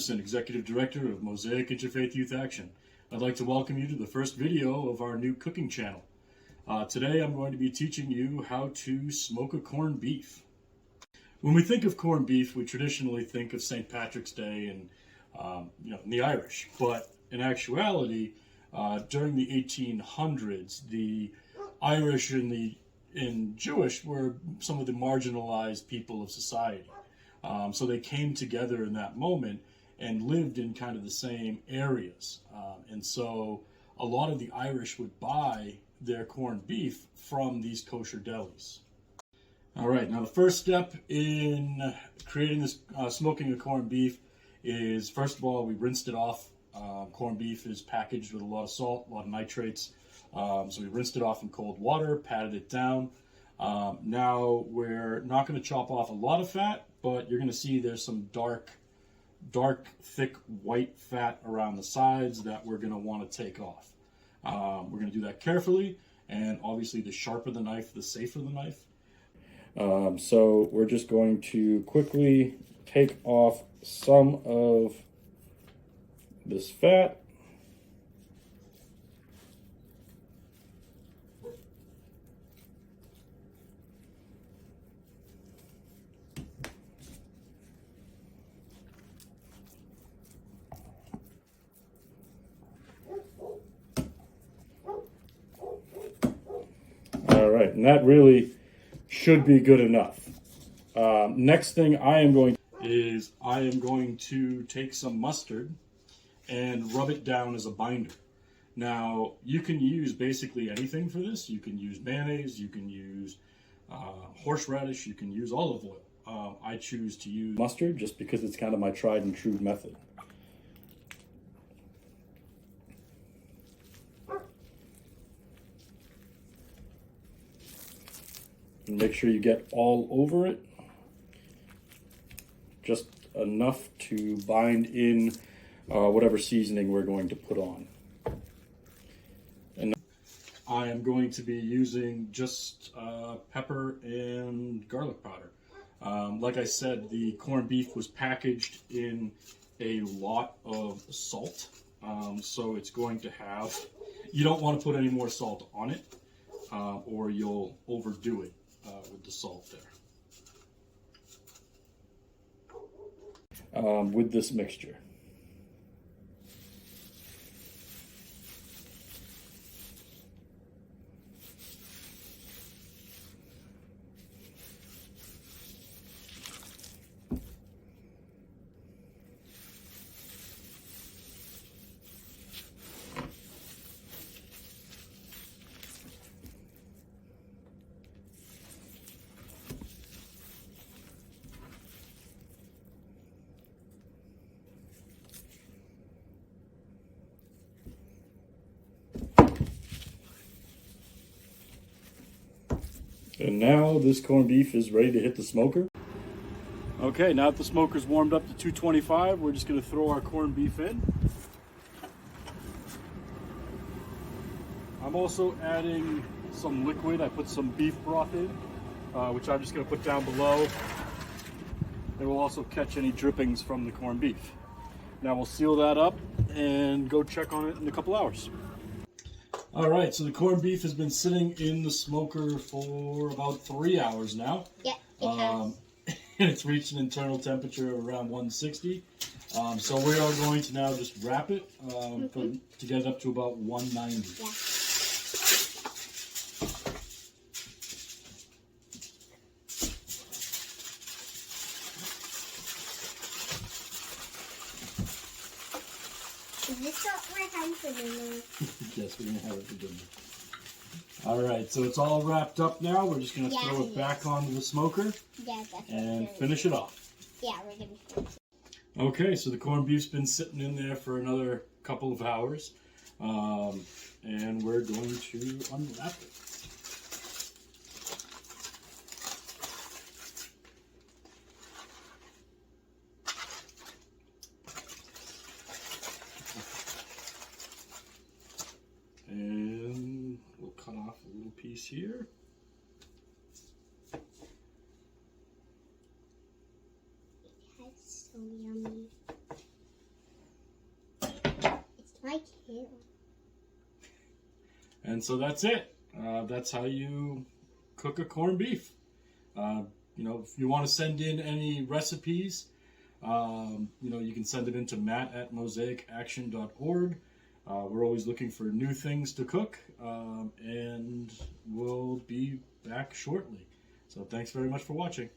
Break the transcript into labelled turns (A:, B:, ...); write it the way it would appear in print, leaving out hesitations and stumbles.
A: Anderson, Executive Director of Mosaic Interfaith Youth Action. I'd like to welcome you to the first video of our new cooking channel. Today I'm going to be teaching you how to smoke a corned beef. When we think of corned beef, we traditionally think of St. Patrick's Day and in the Irish. But in actuality, during the 1800s, the Irish and Jewish were some of the marginalized people of society. So they came together in that moment and lived in kind of the same areas. And so a lot of the Irish would buy their corned beef from these kosher delis. All right, now the first step in creating this smoking a corned beef is, first of all, we rinsed it off. Corned beef is packaged with a lot of salt, a lot of nitrates. So we rinsed it off in cold water, patted it down. Now we're not going to chop off a lot of fat, but you're going to see there's some dark, thick white fat around the sides that we're going to want to take off. We're going to do that carefully, and obviously the sharper the knife, the safer the knife. So we're just going to quickly take off some of this fat. All right, and that really should be good enough. Next thing I am going to take some mustard and rub it down as a binder. Now, you can use basically anything for this. You can use mayonnaise, you can use horseradish, you can use olive oil. I choose to use mustard just because it's kind of my tried and true method. And make sure you get all over it, just enough to bind in whatever seasoning we're going to put on. And I am going to be using just pepper and garlic powder. Like I said, the corned beef was packaged in a lot of salt, so it's going to have, you don't want to put any more salt on it, or you'll overdo it with the salt there. With this mixture. And now this corned beef is ready to hit the smoker. Okay, now that the smoker's warmed up to 225, we're just going to throw our corned beef in. I'm also adding some liquid. I put some beef broth in, which I'm just going to put down below. It will also catch any drippings from the corned beef. Now we'll seal that up and go check on it in a couple hours. All right, so the corned beef has been sitting in the smoker for about 3 hours now.
B: Yeah, it has.
A: And it's reached an internal temperature of around 160. So we are going to now just wrap it to get it up to about 190.
B: Yeah. Is this what we're having for dinner?
A: Yes, we're going to have it for dinner. All right, so it's all wrapped up now. We're just going to throw it back onto the smoker and finish it off.
B: Yeah, we're going to finish it.
A: Okay, so the corned beef's been sitting in there for another couple of hours, and we're going to unwrap it. And we'll cut off a little piece here.
B: That's so yummy. Ew.
A: And so that's it. That's how you cook a corned beef. If you want to send in any recipes, you can send it in to matt@mosaicaction.org. We're always looking for new things to cook, and we'll be back shortly. So thanks very much for watching.